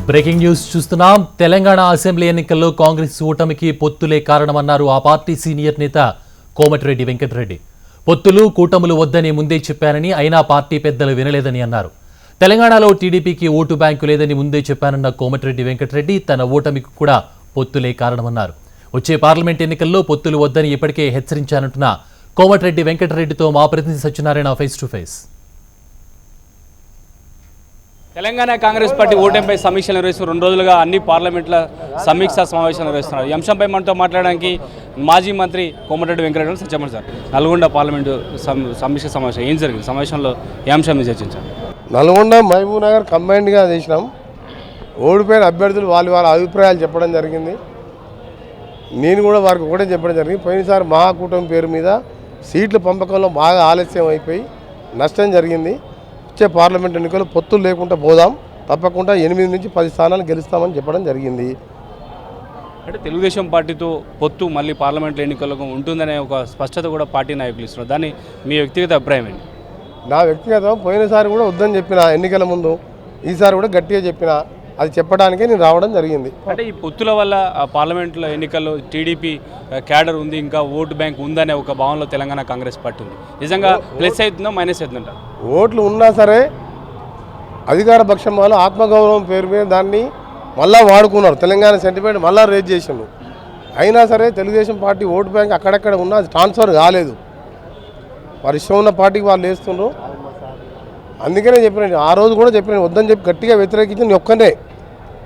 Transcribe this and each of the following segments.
Breaking news చూస్తున్నాం. Telangana assembly ఎన్నికల్లో కాంగ్రెస్ ఓటమికి పొత్తులే కారణమన్నారు ఆ పార్టీ సీనియర్ నేత కోమటిరెడ్డి వెంకటరెడ్డి. పొత్తులు కూటములు వద్దని ముందే చెప్పానని, అయినా పార్టీ పెద్దలు వినలేదని అన్నారు. తెలంగాణలో టీడీపీకి ఓటు బ్యాంకు లేదని ముందే చెప్పానన్న కోమటిరెడ్డి వెంకటరెడ్డి తన ఓటమికి కూడా పొత్తులే కారణమన్నారు. వచ్చే పార్లమెంట్ ఎన్నికల్లో పొత్తులు వద్దని ఇప్పటికే హెచ్చరించానంటున్న కోమటిరెడ్డి వెంకటరెడ్డితో మా ప్రతినిధి Satyanarayana face to face. Telangana Congress party ఓటమిపై సమీక్షలు నిర్వహిస్తూ 2 రోజులుగా అన్ని పార్లమెంట్ల సమీక్షా సమావేశాలు నిర్వహిస్తున్నారు. ఈ అంశంపై మనతో మాట్లాడడానికి మాజీ మంత్రి కోమటిరెడ్డి వెంకటరెడ్డి సత్యమని సార్, నల్గొండ పార్లమెంటు సమీక్ష సమావేశం ఏం జరిగింది? సమావేశంలో ఏ అంశం మీద చర్చించారు? నల్గొండ మహబూబ్ నగర్ కంబైన్డ్గా చేసినాం. ఓడిపోయిన అభ్యర్థులు వాళ్ళ అభిప్రాయాలు చెప్పడం జరిగింది. నేను కూడా వారికి ఒకటే చెప్పడం జరిగింది. పోయినసారి మహాకూటమి పేరు మీద సీట్ల పంపకంలో బాగా ఆలస్యం అయిపోయి నష్టం జరిగింది. వచ్చే పార్లమెంట్ ఎన్నికలు పొత్తులు లేకుండా పోదాం, తప్పకుండా 8 నుంచి 10 స్థానాలు గెలుస్తామని చెప్పడం జరిగింది. అంటే తెలుగుదేశం పార్టీతో పొత్తు మళ్ళీ పార్లమెంట్ ఎన్నికలకు ఉంటుందనే ఒక స్పష్టత కూడా పార్టీ నాయకులు ఇస్తున్నారు. దాన్ని మీ వ్యక్తిగత అభిప్రాయం ఏంటి? నా వ్యక్తిగతం పోయినసారి కూడా వద్దని చెప్పిన ఎన్నికల ముందు, ఈసారి కూడా గట్టిగా చెప్పిన, అది చెప్పడానికే నేను రావడం జరిగింది. అంటే ఈ పొత్తుల వల్ల పార్లమెంట్లో ఎన్నికల్లో టీడీపీ క్యాడర్ ఉంది, ఇంకా ఓటు బ్యాంక్ ఉందనే ఒక భావనలో తెలంగాణ కాంగ్రెస్ పార్టీ ఉంది. నిజంగా ప్లస్ అవుతుందో మైనస్ అవుతుందంట? ఓట్లు ఉన్నా సరే అధికార పక్షం వాళ్ళు ఆత్మగౌరవం పేరు మీద దాన్ని మళ్ళా వాడుకున్నారు. తెలంగాణ సెంటిమెంట్ మళ్ళా రేజ్ చేసిండు. అయినా సరే తెలుగుదేశం పార్టీ ఓటు బ్యాంక్ అక్కడక్కడ ఉన్నా అది ట్రాన్స్ఫర్ కాలేదు. వారి ఇష్టం ఉన్న పార్టీకి వాళ్ళు వేస్తుండ్రు. అందుకనే చెప్పిన, ఆ రోజు కూడా చెప్పిన, వద్దని చెప్పి గట్టిగా వ్యతిరేకించి నేను ఒక్కనే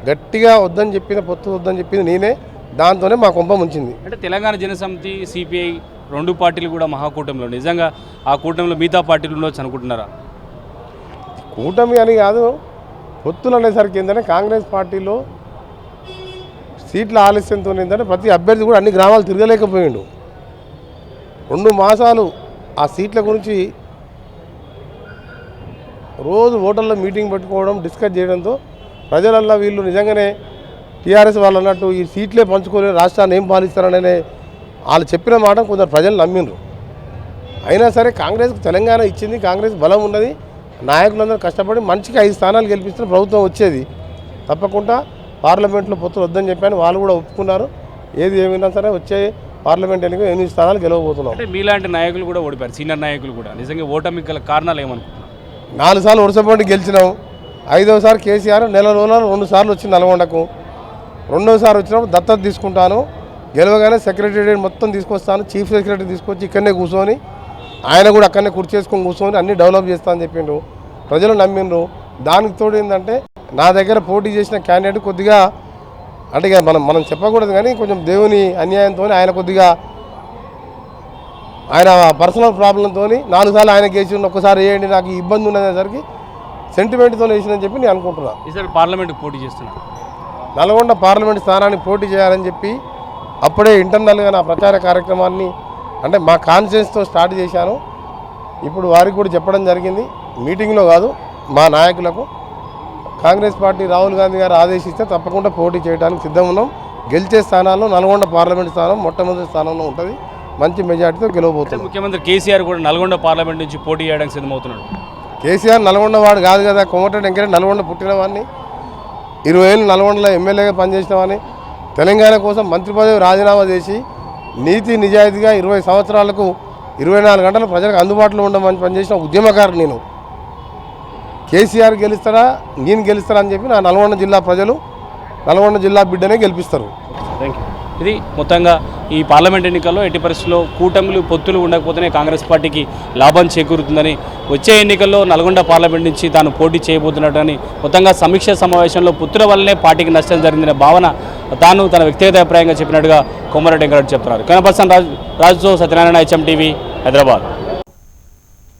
గట్టిగా వద్దని చెప్పిన, పొత్తు వద్దని చెప్పింది నేనే. దాంతోనే మా కుంభం ఉంచింది. అంటే తెలంగాణ జనసమితి, సిపిఐ 2 పార్టీలు కూడా మహాకూటమిలో, నిజంగా ఆ కూటమిలో మిగతా పార్టీలు ఉండొచ్చు అనుకుంటున్నారా? కూటమి అని కాదు, పొత్తులు అనేసరికి ఏంటంటే కాంగ్రెస్ పార్టీలో సీట్ల ఆలస్యంతో ఏంటంటే ప్రతి అభ్యర్థి కూడా అన్ని గ్రామాలు తిరగలేకపోయిండు. 2 మాసాలు ఆ సీట్ల గురించి రోజు ఓటర్లో మీటింగ్ పెట్టుకోవడం, డిస్కస్ చేయడంతో ప్రజలల్లో వీళ్ళు నిజంగానే టీఆర్ఎస్ వాళ్ళు అన్నట్టు ఈ సీట్లే పంచుకోలేరు, రాష్ట్రాన్ని ఏం పాలిస్తారనే వాళ్ళు చెప్పిన మాట కొందరు ప్రజలు నమ్మిండ్రు. అయినా సరే కాంగ్రెస్కి తెలంగాణ ఇచ్చింది, కాంగ్రెస్ బలం ఉన్నది, నాయకులందరూ కష్టపడి మంచికి 5 స్థానాలు గెలిపిస్తున్న ప్రభుత్వం వచ్చేది. తప్పకుండా పార్లమెంట్లో పొత్తులు వద్దని చెప్పాను, వాళ్ళు కూడా ఒప్పుకున్నారు. ఏది ఏమైనా సరే వచ్చే పార్లమెంట్ ఎన్నిక 8 స్థానాలు గెలవబోతున్నాం. అంటే మీలాంటి నాయకులు కూడా ఓడిపోయారు, సీనియర్ నాయకులు కూడా. నిజంగా ఓటమికి గల కారణాలు ఏమనుకుంటున్నారు? 4 సార్లు వరుసపడి గెలిచినాం. 5వసారి కేసీఆర్ నెల రోజులలో 2 సార్లు వచ్చింది నల్గొండకు. 2వసారి వచ్చినప్పుడు దత్తత తీసుకుంటాను, గెలవగానే సెక్రటరీ మొత్తం తీసుకొస్తాను, చీఫ్ సెక్రటరీ తీసుకొచ్చి ఇక్కడనే కూర్చొని, ఆయన కూడా అక్కడనే కుర్చీ చేసుకొని కూర్చొని అన్నీ డెవలప్ చేస్తానని చెప్పిండ్రు. ప్రజలు నమ్మిండ్రు. దానికి తోడు ఏంటంటే నా దగ్గర పోటీ చేసిన క్యాండిడేట్ కొద్దిగా అంటే మనం చెప్పకూడదు కానీ కొంచెం దేవుని అన్యాయంతో ఆయన కొద్దిగా ఆయన పర్సనల్ ప్రాబ్లంతో 4 సార్లు ఆయన కేసు ఒక్కసారి వేయండి, నాకు ఇబ్బంది ఉన్నదేసరికి సెంటిమెంట్తో వేసిందని చెప్పి నేను అనుకుంటున్నాను. ఈసారి పార్లమెంట్కి పోటీ చేస్తున్నాను, నల్గొండ పార్లమెంట్ స్థానానికి పోటీ చేయాలని చెప్పి అప్పుడే ఇంటర్నల్గా నా ప్రచార కార్యక్రమాన్ని అంటే మా కాన్ఫిడెన్స్తో స్టార్ట్ చేశాను. ఇప్పుడు వారికి కూడా చెప్పడం జరిగింది, మీటింగ్లో కాదు, మా నాయకులకు. కాంగ్రెస్ పార్టీ రాహుల్ గాంధీ గారు ఆదేశిస్తే తప్పకుండా పోటీ చేయడానికి సిద్ధం ఉన్నాం. గెలిచే స్థానాల్లో నల్గొండ పార్లమెంట్ స్థానం మొట్టమొదటి స్థానంలో ఉంటుంది. మంచి మెజార్టీతో గెలవబోతుంది. ముఖ్యమంత్రి కేసీఆర్ కూడా నల్గొండ పార్లమెంట్ నుంచి పోటీ చేయడానికి సిద్ధమవుతున్నాడు. కేసీఆర్ నల్గొండ వాడు కాదు కదా, కోమటిరెడ్డి వెంకటరెడ్డి నల్గొండ పుట్టిన వాడిని, 20 ఏళ్ళు నల్గొండలో ఎమ్మెల్యేగా పనిచేసిన వాడిని, తెలంగాణ కోసం మంత్రి పదవి రాజీనామా చేసి నీతి నిజాయితీగా 20 సంవత్సరాలకు 24 గంటలు ప్రజలకు అందుబాటులో ఉండమని పనిచేసిన ఉద్యమకారుడు నేను. కేసీఆర్ గెలుస్తారా నేను గెలుస్తారా అని చెప్పి నా నల్గొండ జిల్లా ప్రజలు నల్గొండ జిల్లా బిడ్డనే గెలిపిస్తారు. Thank you. ఇది మొత్తంగా ఈ పార్లమెంట్ ఎన్నికల్లో ఎట్టి పరిస్థితుల్లో కూటమిలు పొత్తులు ఉండకపోతేనే కాంగ్రెస్ పార్టీకి లాభం చేకూరుతుందని, వచ్చే ఎన్నికల్లో నల్గొండ పార్లమెంట్ నుంచి తాను పోటీ చేయబోతున్నట్టని మొత్తంగా సమీక్ష సమావేశంలో పొత్తుల వల్లనే పార్టీకి నష్టం జరిగిందనే భావన తాను తన వ్యక్తిగత అభిప్రాయంగా చెప్పినట్టుగా కోమటిరెడ్డి వెంకటరెడ్డి చెప్తున్నారు. కెమెరా పర్సన్ రాజుతో సత్యనారాయణ, HM TV, హైదరాబాద్.